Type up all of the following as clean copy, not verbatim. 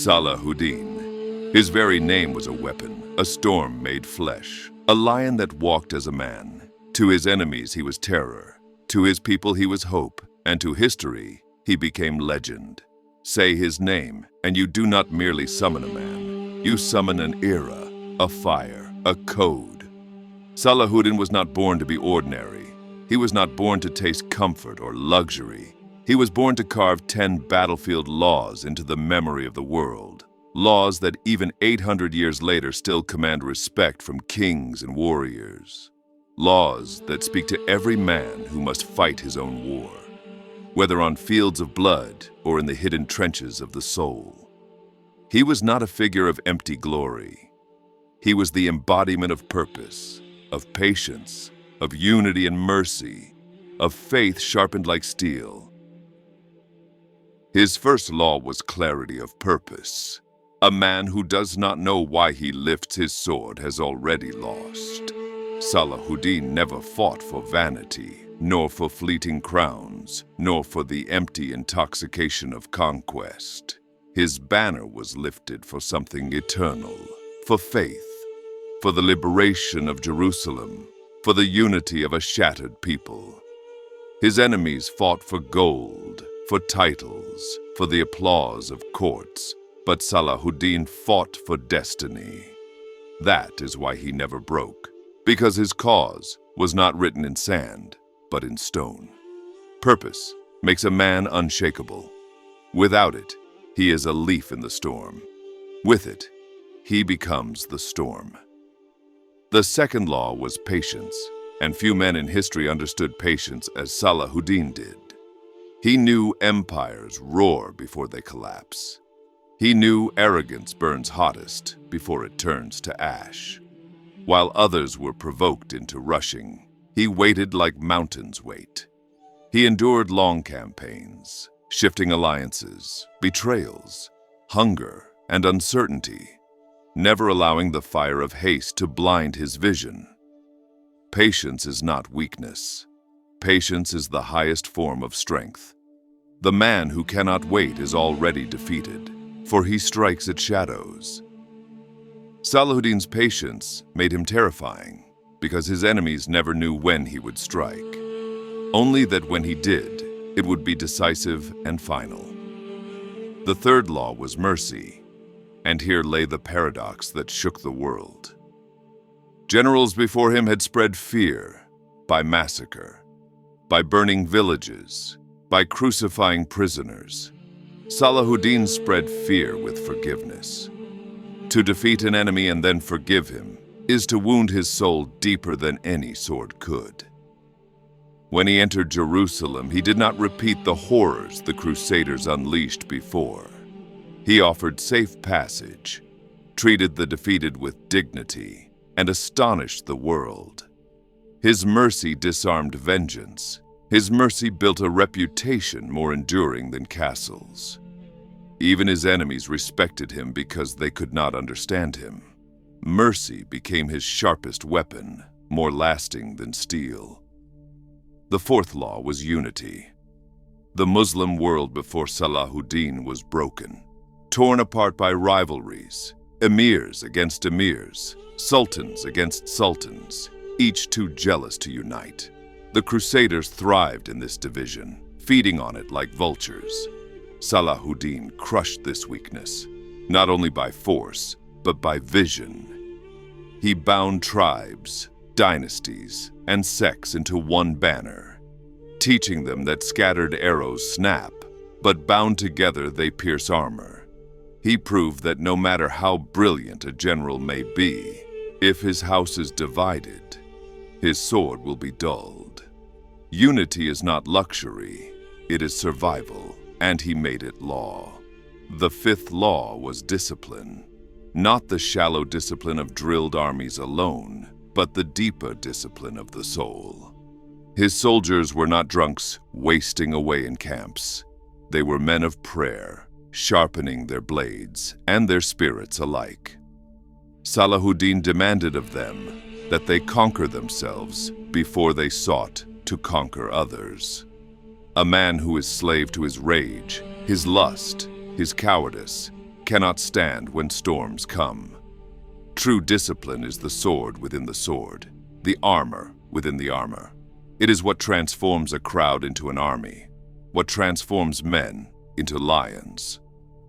Salahuddin. His very name was a weapon, a storm made flesh, a lion that walked as a man. To his enemies he was terror, to his people he was hope, and to history he became legend. Say his name, and you do not merely summon a man. You summon an era, a fire, a code. Salahuddin was not born to be ordinary. He was not born to taste comfort or luxury. He was born to carve 10 battlefield laws into the memory of the world. Laws that even 800 years later still command respect from kings and warriors. Laws that speak to every man who must fight his own war, whether on fields of blood or in the hidden trenches of the soul. He was not a figure of empty glory. He was the embodiment of purpose, of patience, of unity and mercy, of faith sharpened like steel. His first law was clarity of purpose. A man who does not know why he lifts his sword has already lost. Salahuddin never fought for vanity, nor for fleeting crowns, nor for the empty intoxication of conquest. His banner was lifted for something eternal, for faith, for the liberation of Jerusalem, for the unity of a shattered people. His enemies fought for gold, for titles, for the applause of courts, but Salahuddin fought for destiny. That is why he never broke, because his cause was not written in sand, but in stone. Purpose makes a man unshakable. Without it, he is a leaf in the storm. With it, he becomes the storm. The second law was patience, and few men in history understood patience as Salahuddin did. He knew empires roar before they collapse. He knew arrogance burns hottest before it turns to ash. While others were provoked into rushing, he waited like mountains wait. He endured long campaigns, shifting alliances, betrayals, hunger, and uncertainty, never allowing the fire of haste to blind his vision. Patience is not weakness. Patience is the highest form of strength. The man who cannot wait is already defeated, for he strikes at shadows. Salahuddin's patience made him terrifying, because his enemies never knew when he would strike. Only that when he did, it would be decisive and final. The third law was mercy, and here lay the paradox that shook the world. Generals before him had spread fear by massacre, by burning villages, by crucifying prisoners. Salahuddin spread fear with forgiveness. To defeat an enemy and then forgive him is to wound his soul deeper than any sword could. When he entered Jerusalem, he did not repeat the horrors the Crusaders unleashed before. He offered safe passage, treated the defeated with dignity, and astonished the world. His mercy disarmed vengeance. His mercy built a reputation more enduring than castles. Even his enemies respected him because they could not understand him. Mercy became his sharpest weapon, more lasting than steel. The fourth law was unity. The Muslim world before Salahuddin was broken, torn apart by rivalries, emirs against emirs, sultans against sultans, each too jealous to unite. The Crusaders thrived in this division, feeding on it like vultures. Salahuddin crushed this weakness, not only by force, but by vision. He bound tribes, dynasties, and sects into one banner, teaching them that scattered arrows snap, but bound together they pierce armor. He proved that no matter how brilliant a general may be, if his house is divided, his sword will be dulled. Unity is not luxury, it is survival, and he made it law. The fifth law was discipline, not the shallow discipline of drilled armies alone, but the deeper discipline of the soul. His soldiers were not drunks wasting away in camps. They were men of prayer, sharpening their blades and their spirits alike. Salahuddin demanded of them that they conquer themselves before they sought to conquer others. A man who is slave to his rage, his lust, his cowardice, cannot stand when storms come. True discipline is the sword within the sword, the armor within the armor. It is what transforms a crowd into an army, what transforms men into lions.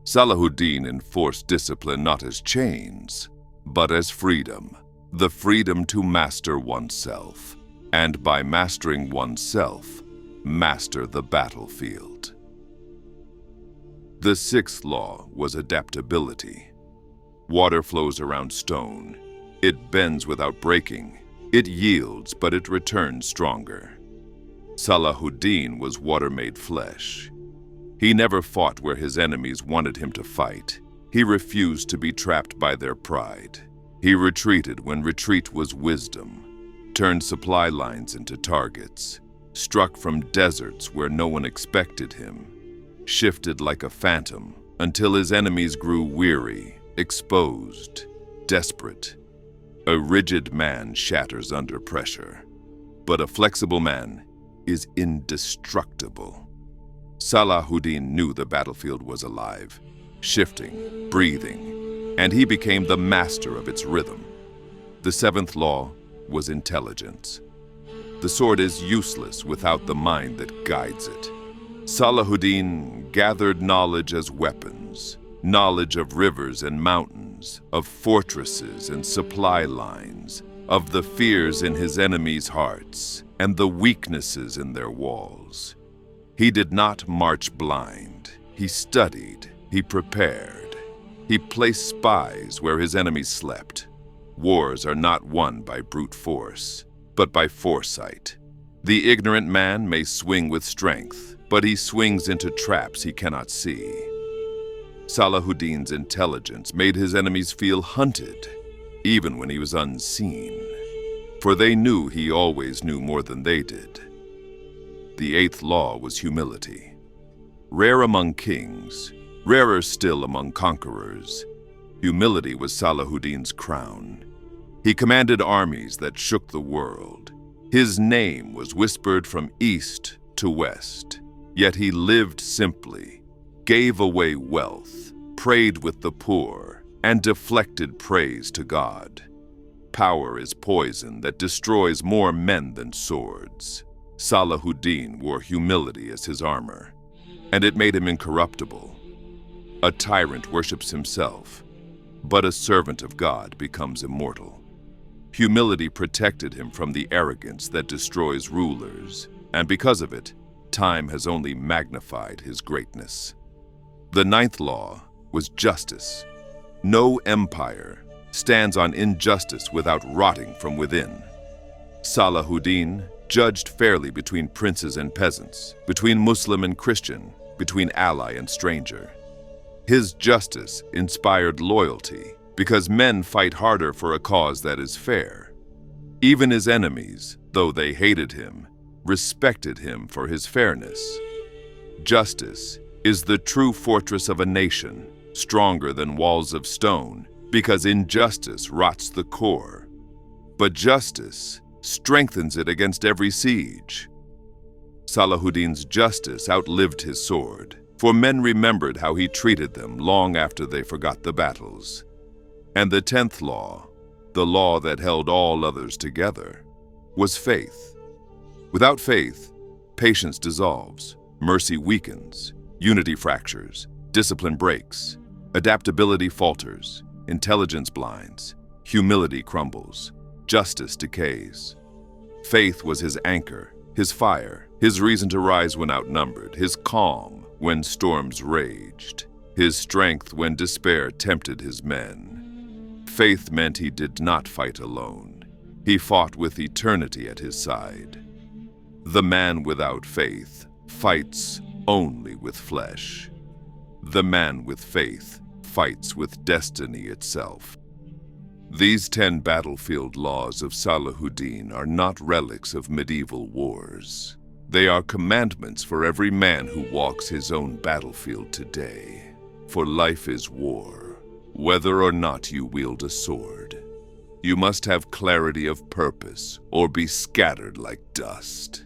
Salahuddin enforced discipline not as chains, but as freedom, the freedom to master oneself, and by mastering oneself, master the battlefield. The sixth law was adaptability. Water flows around stone. It bends without breaking. It yields, but it returns stronger. Salahuddin was water made flesh. He never fought where his enemies wanted him to fight. He refused to be trapped by their pride. He retreated when retreat was wisdom, turned supply lines into targets, struck from deserts where no one expected him, shifted like a phantom until his enemies grew weary, exposed, desperate. A rigid man shatters under pressure, but a flexible man is indestructible. Salahuddin knew the battlefield was alive, shifting, breathing, and he became the master of its rhythm. The seventh law was intelligence. The sword is useless without the mind that guides it. Salahuddin gathered knowledge as weapons, knowledge of rivers and mountains, of fortresses and supply lines, of the fears in his enemies' hearts and the weaknesses in their walls. He did not march blind. He studied, he prepared. He placed spies where his enemies slept. Wars are not won by brute force, but by foresight. The ignorant man may swing with strength, but he swings into traps he cannot see. Salahuddin's intelligence made his enemies feel hunted, even when he was unseen, for they knew he always knew more than they did. The eighth law was humility. Rare among kings, rarer still among conquerors, humility was Salahuddin's crown. He commanded armies that shook the world. His name was whispered from east to west, yet he lived simply, gave away wealth, prayed with the poor, and deflected praise to God. Power is poison that destroys more men than swords. Salahuddin wore humility as his armor, and it made him incorruptible. A tyrant worships himself, but a servant of God becomes immortal. Humility protected him from the arrogance that destroys rulers, and because of it, time has only magnified his greatness. The ninth law was justice. No empire stands on injustice without rotting from within. Salahuddin judged fairly between princes and peasants, between Muslim and Christian, between ally and stranger. His justice inspired loyalty, because men fight harder for a cause that is fair. Even his enemies, though they hated him, respected him for his fairness. Justice is the true fortress of a nation, stronger than walls of stone, because injustice rots the core. But justice strengthens it against every siege. Salahuddin's justice outlived his sword, for men remembered how he treated them long after they forgot the battles. And the 10th law, the law that held all others together, was faith. Without faith, patience dissolves, mercy weakens, unity fractures, discipline breaks, adaptability falters, intelligence blinds, humility crumbles, justice decays. Faith was his anchor, his fire, his reason to rise when outnumbered, his calm when storms raged, his strength when despair tempted his men. Faith meant he did not fight alone. He fought with eternity at his side. The man without faith fights only with flesh. The man with faith fights with destiny itself. These 10 battlefield laws of Salahuddin are not relics of medieval wars. They are commandments for every man who walks his own battlefield today. For life is war, whether or not you wield a sword. You must have clarity of purpose or be scattered like dust.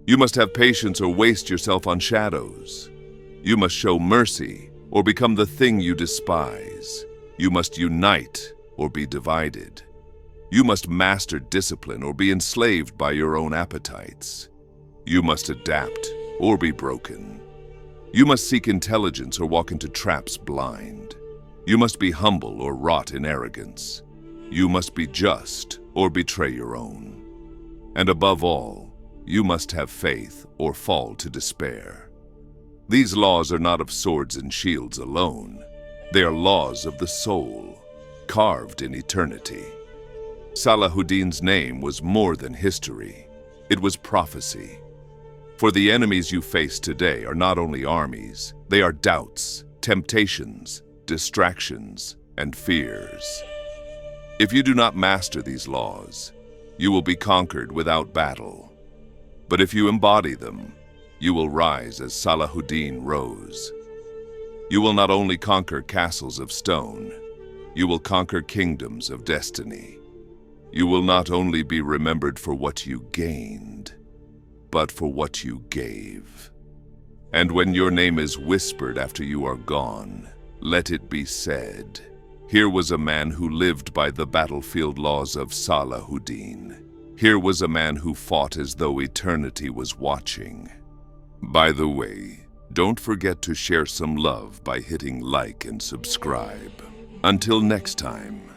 You must have patience or waste yourself on shadows. You must show mercy or become the thing you despise. You must unite or be divided. You must master discipline or be enslaved by your own appetites. You must adapt or be broken. You must seek intelligence or walk into traps blind. You must be humble or rot in arrogance. You must be just or betray your own. And above all, you must have faith or fall to despair. These laws are not of swords and shields alone. They are laws of the soul, carved in eternity. Salahuddin's name was more than history. It was prophecy. For the enemies you face today are not only armies, they are doubts, temptations, distractions, and fears. If you do not master these laws, you will be conquered without battle. But if you embody them, you will rise as Salahuddin rose. You will not only conquer castles of stone, you will conquer kingdoms of destiny. You will not only be remembered for what you gained, but for what you gave. And when your name is whispered after you are gone, let it be said, here was a man who lived by the battlefield laws of Salahuddin. Here was a man who fought as though eternity was watching. By the way, don't forget to share some love by hitting like and subscribe. Until next time.